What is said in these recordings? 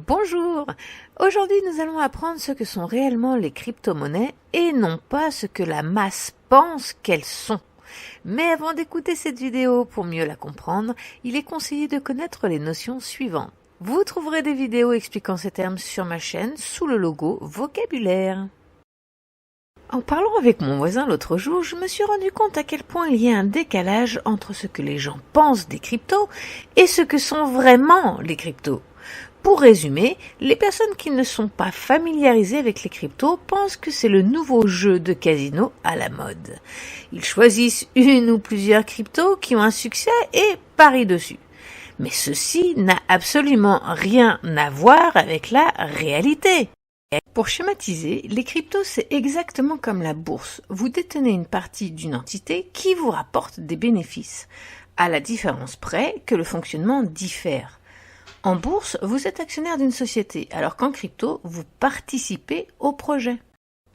Bonjour! Aujourd'hui, nous allons apprendre ce que sont réellement les crypto-monnaies et non pas ce que la masse pense qu'elles sont. Mais avant d'écouter cette vidéo pour mieux la comprendre, il est conseillé de connaître les notions suivantes. Vous trouverez des vidéos expliquant ces termes sur ma chaîne sous le logo Vocabulaire. En parlant avec mon voisin l'autre jour, je me suis rendu compte à quel point il y a un décalage entre ce que les gens pensent des cryptos et ce que sont vraiment les cryptos. Pour résumer, les personnes qui ne sont pas familiarisées avec les cryptos pensent que c'est le nouveau jeu de casino à la mode. Ils choisissent une ou plusieurs cryptos qui ont un succès et parient dessus. Mais ceci n'a absolument rien à voir avec la réalité. Pour schématiser, les cryptos c'est exactement comme la bourse. Vous détenez une partie d'une entité qui vous rapporte des bénéfices, à la différence près que le fonctionnement diffère. En bourse, vous êtes actionnaire d'une société, alors qu'en crypto, vous participez au projet.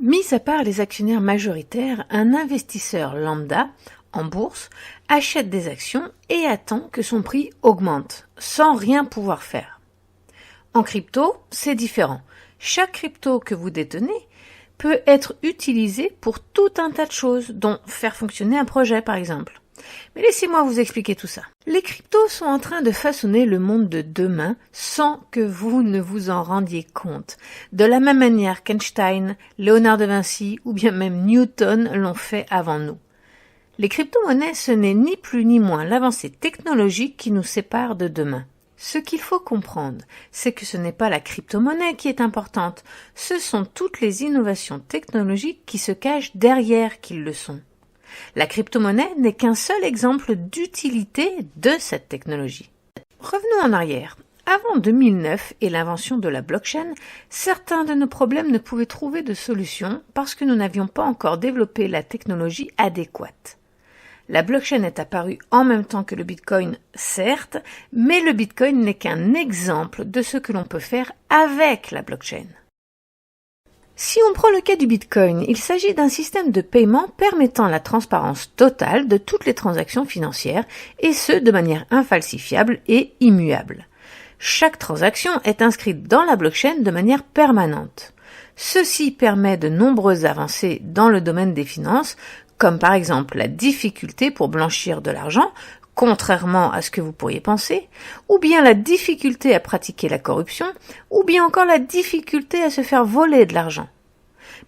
Mis à part les actionnaires majoritaires, un investisseur lambda, en bourse, achète des actions et attend que son prix augmente, sans rien pouvoir faire. En crypto, c'est différent. Chaque crypto que vous détenez peut être utilisé pour tout un tas de choses, dont faire fonctionner un projet par exemple. Mais laissez-moi vous expliquer tout ça. Les cryptos sont en train de façonner le monde de demain sans que vous ne vous en rendiez compte. De la même manière qu'Einstein, Léonard de Vinci ou bien même Newton l'ont fait avant nous. Les crypto-monnaies, ce n'est ni plus ni moins l'avancée technologique qui nous sépare de demain. Ce qu'il faut comprendre, c'est que ce n'est pas la crypto-monnaie qui est importante, ce sont toutes les innovations technologiques qui se cachent derrière qu'ils le sont. La crypto-monnaie n'est qu'un seul exemple d'utilité de cette technologie. Revenons en arrière. Avant 2009 et l'invention de la blockchain, certains de nos problèmes ne pouvaient trouver de solution parce que nous n'avions pas encore développé la technologie adéquate. La blockchain est apparue en même temps que le Bitcoin, certes, mais le Bitcoin n'est qu'un exemple de ce que l'on peut faire avec la blockchain. Si on prend le cas du Bitcoin, il s'agit d'un système de paiement permettant la transparence totale de toutes les transactions financières, et ce de manière infalsifiable et immuable. Chaque transaction est inscrite dans la blockchain de manière permanente. Ceci permet de nombreuses avancées dans le domaine des finances, comme par exemple la difficulté pour blanchir de l'argent, contrairement à ce que vous pourriez penser, ou bien la difficulté à pratiquer la corruption, ou bien encore la difficulté à se faire voler de l'argent.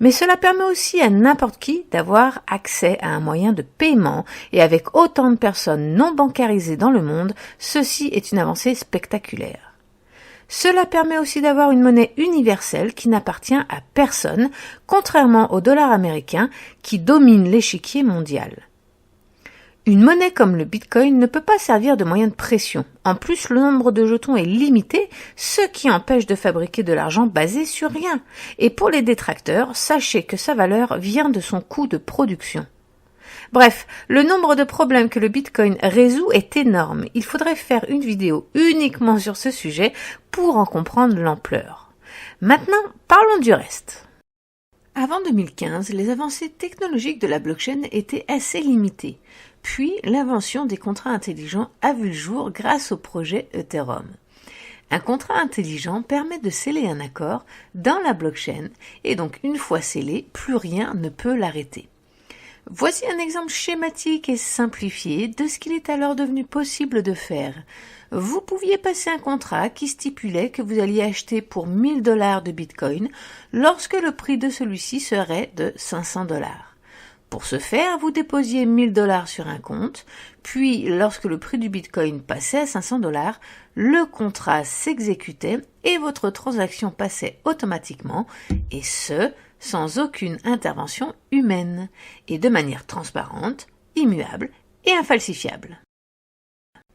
Mais cela permet aussi à n'importe qui d'avoir accès à un moyen de paiement, et avec autant de personnes non bancarisées dans le monde, ceci est une avancée spectaculaire. Cela permet aussi d'avoir une monnaie universelle qui n'appartient à personne, contrairement au dollar américain qui domine l'échiquier mondial. Une monnaie comme le Bitcoin ne peut pas servir de moyen de pression. En plus, le nombre de jetons est limité, ce qui empêche de fabriquer de l'argent basé sur rien. Et pour les détracteurs, sachez que sa valeur vient de son coût de production. Bref, le nombre de problèmes que le Bitcoin résout est énorme. Il faudrait faire une vidéo uniquement sur ce sujet pour en comprendre l'ampleur. Maintenant, parlons du reste. Avant 2015, les avancées technologiques de la blockchain étaient assez limitées. Puis, l'invention des contrats intelligents a vu le jour grâce au projet Ethereum. Un contrat intelligent permet de sceller un accord dans la blockchain et donc une fois scellé, plus rien ne peut l'arrêter. Voici un exemple schématique et simplifié de ce qu'il est alors devenu possible de faire. Vous pouviez passer un contrat qui stipulait que vous alliez acheter pour 1000 $ de Bitcoin lorsque le prix de celui-ci serait de 500 $. Pour ce faire, vous déposiez 1000 $ sur un compte, puis lorsque le prix du Bitcoin passait à 500 $, le contrat s'exécutait et votre transaction passait automatiquement, et ce, sans aucune intervention humaine, et de manière transparente, immuable et infalsifiable.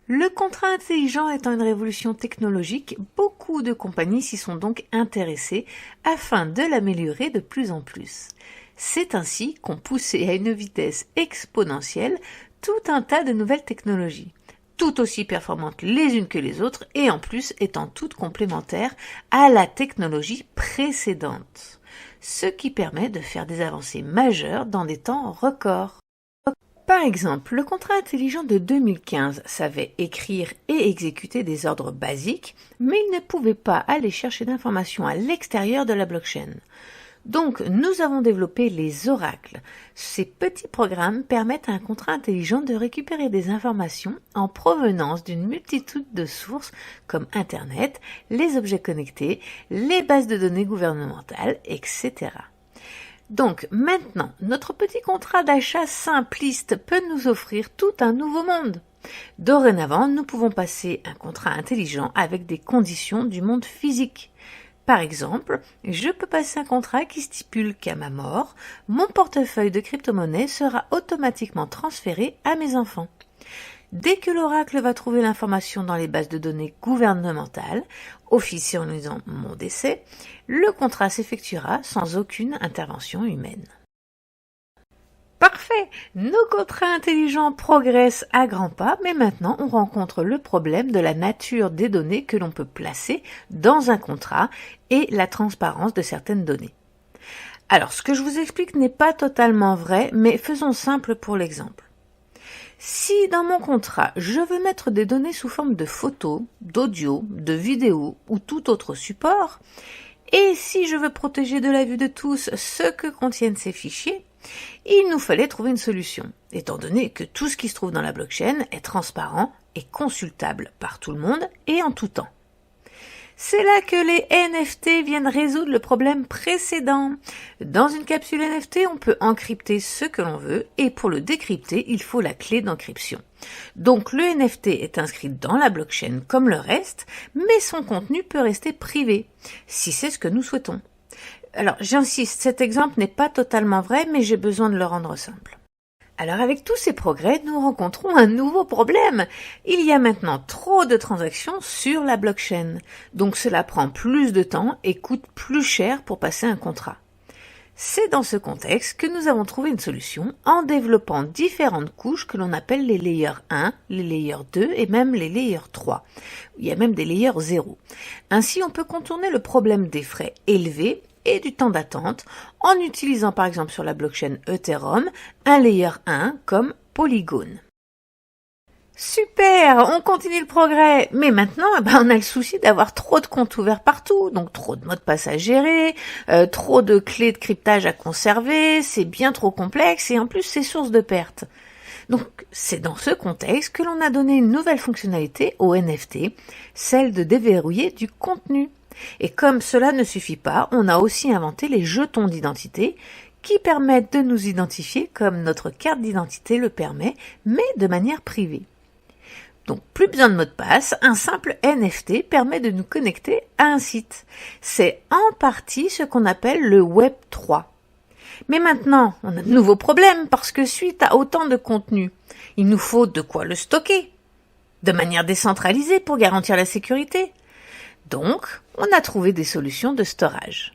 Le contrat intelligent étant une révolution technologique, beaucoup de compagnies s'y sont donc intéressées afin de l'améliorer de plus en plus. C'est ainsi qu'ont poussé à une vitesse exponentielle tout un tas de nouvelles technologies, tout aussi performantes les unes que les autres et en plus étant toutes complémentaires à la technologie précédente, ce qui permet de faire des avancées majeures dans des temps records. Par exemple, le contrat intelligent de 2015 savait écrire et exécuter des ordres basiques, mais il ne pouvait pas aller chercher d'informations à l'extérieur de la blockchain. Donc, nous avons développé les oracles. Ces petits programmes permettent à un contrat intelligent de récupérer des informations en provenance d'une multitude de sources comme Internet, les objets connectés, les bases de données gouvernementales, etc. Donc, maintenant, notre petit contrat d'achat simpliste peut nous offrir tout un nouveau monde. Dorénavant, nous pouvons passer un contrat intelligent avec des conditions du monde physique. Par exemple, je peux passer un contrat qui stipule qu'à ma mort, mon portefeuille de crypto-monnaie sera automatiquement transféré à mes enfants. Dès que l'oracle va trouver l'information dans les bases de données gouvernementales, officialisant mon décès, le contrat s'effectuera sans aucune intervention humaine. Parfait! Nos contrats intelligents progressent à grands pas, mais maintenant on rencontre le problème de la nature des données que l'on peut placer dans un contrat et la transparence de certaines données. Alors, ce que je vous explique n'est pas totalement vrai, mais faisons simple pour l'exemple. Si dans mon contrat, je veux mettre des données sous forme de photos, d'audio, de vidéos ou tout autre support, et si je veux protéger de la vue de tous ce que contiennent ces fichiers, il nous fallait trouver une solution, étant donné que tout ce qui se trouve dans la blockchain est transparent et consultable par tout le monde et en tout temps. C'est là que les NFT viennent résoudre le problème précédent. Dans une capsule NFT, on peut encrypter ce que l'on veut et pour le décrypter, il faut la clé d'encryption. Donc le NFT est inscrit dans la blockchain comme le reste, mais son contenu peut rester privé, si c'est ce que nous souhaitons. Alors j'insiste, cet exemple n'est pas totalement vrai, mais j'ai besoin de le rendre simple. Alors avec tous ces progrès, nous rencontrons un nouveau problème. Il y a maintenant trop de transactions sur la blockchain. Donc cela prend plus de temps et coûte plus cher pour passer un contrat. C'est dans ce contexte que nous avons trouvé une solution en développant différentes couches que l'on appelle les layers 1, les layers 2 et même les layers 3. Il y a même des layers 0. Ainsi, on peut contourner le problème des frais élevés et du temps d'attente en utilisant par exemple sur la blockchain Ethereum un layer 1 comme Polygon. Super, on continue le progrès, mais maintenant on a le souci d'avoir trop de comptes ouverts partout, donc trop de mots de passe à gérer, trop de clés de cryptage à conserver, c'est bien trop complexe et en plus c'est source de pertes. Donc c'est dans ce contexte que l'on a donné une nouvelle fonctionnalité au NFT, celle de déverrouiller du contenu. Et comme cela ne suffit pas, on a aussi inventé les jetons d'identité qui permettent de nous identifier comme notre carte d'identité le permet, mais de manière privée. Donc plus besoin de mot de passe, un simple NFT permet de nous connecter à un site. C'est en partie ce qu'on appelle le Web 3. Mais maintenant, on a de nouveaux problèmes parce que suite à autant de contenu, il nous faut de quoi le stocker, de manière décentralisée pour garantir la sécurité. Donc, on a trouvé des solutions de storage.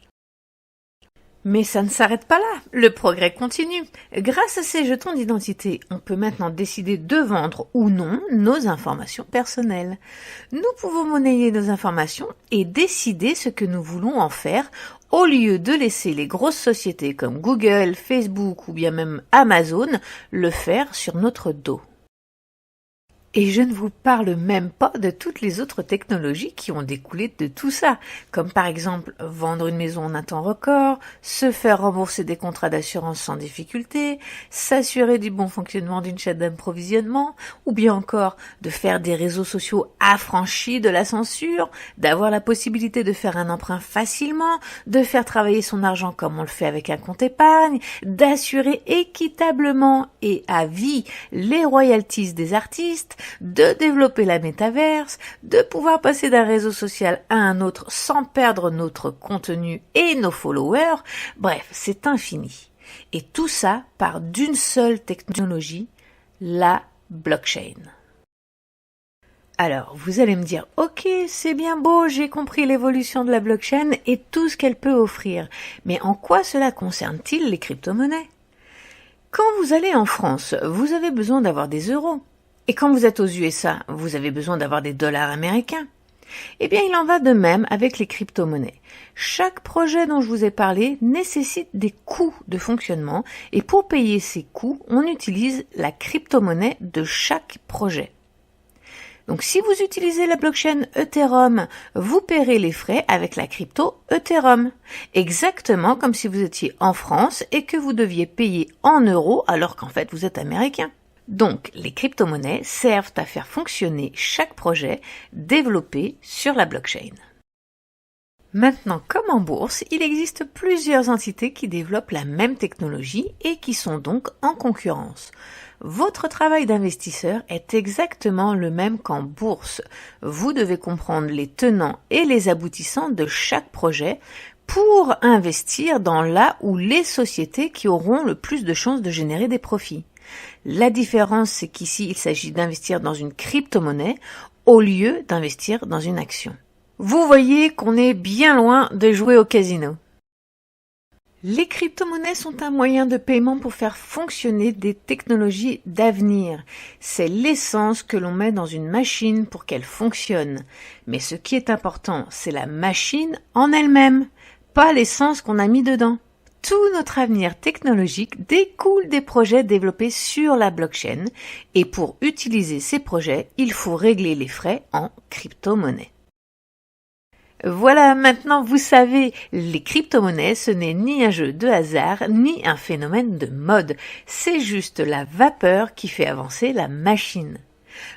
Mais ça ne s'arrête pas là, le progrès continue. Grâce à ces jetons d'identité, on peut maintenant décider de vendre ou non nos informations personnelles. Nous pouvons monnayer nos informations et décider ce que nous voulons en faire au lieu de laisser les grosses sociétés comme Google, Facebook ou bien même Amazon le faire sur notre dos. Et je ne vous parle même pas de toutes les autres technologies qui ont découlé de tout ça, comme par exemple vendre une maison en un temps record, se faire rembourser des contrats d'assurance sans difficulté, s'assurer du bon fonctionnement d'une chaîne d'approvisionnement, ou bien encore de faire des réseaux sociaux affranchis de la censure, d'avoir la possibilité de faire un emprunt facilement, de faire travailler son argent comme on le fait avec un compte épargne, d'assurer équitablement et à vie les royalties des artistes, de développer la métaverse, de pouvoir passer d'un réseau social à un autre sans perdre notre contenu et nos followers, bref, c'est infini. Et tout ça part d'une seule technologie, la blockchain. Alors, vous allez me dire, ok, c'est bien beau, j'ai compris l'évolution de la blockchain et tout ce qu'elle peut offrir, mais en quoi cela concerne-t-il les crypto-monnaies ? Quand vous allez en France, vous avez besoin d'avoir des euros. Et quand vous êtes aux USA, vous avez besoin d'avoir des dollars américains. Eh bien, il en va de même avec les crypto-monnaies. Chaque projet dont je vous ai parlé nécessite des coûts de fonctionnement et pour payer ces coûts, on utilise la crypto-monnaie de chaque projet. Donc si vous utilisez la blockchain Ethereum, vous paierez les frais avec la crypto Ethereum. Exactement comme si vous étiez en France et que vous deviez payer en euros alors qu'en fait vous êtes américain. Donc les crypto-monnaies servent à faire fonctionner chaque projet développé sur la blockchain. Maintenant, comme en bourse, il existe plusieurs entités qui développent la même technologie et qui sont donc en concurrence. Votre travail d'investisseur est exactement le même qu'en bourse. Vous devez comprendre les tenants et les aboutissants de chaque projet pour investir dans là où les sociétés qui auront le plus de chances de générer des profits. La différence, c'est qu'ici, il s'agit d'investir dans une crypto-monnaie au lieu d'investir dans une action. Vous voyez qu'on est bien loin de jouer au casino. Les crypto-monnaies sont un moyen de paiement pour faire fonctionner des technologies d'avenir. C'est l'essence que l'on met dans une machine pour qu'elle fonctionne. Mais ce qui est important, c'est la machine en elle-même, pas l'essence qu'on a mis dedans. Tout notre avenir technologique découle des projets développés sur la blockchain et pour utiliser ces projets, il faut régler les frais en crypto-monnaie. Voilà, maintenant vous savez, les crypto-monnaies, ce n'est ni un jeu de hasard, ni un phénomène de mode. C'est juste la vapeur qui fait avancer la machine.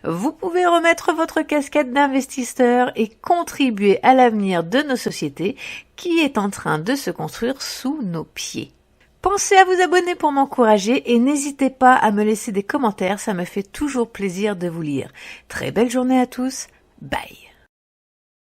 Vous pouvez remettre votre casquette d'investisseur et contribuer à l'avenir de nos sociétés qui est en train de se construire sous nos pieds. Pensez à vous abonner pour m'encourager et n'hésitez pas à me laisser des commentaires, ça me fait toujours plaisir de vous lire. Très belle journée à tous, bye.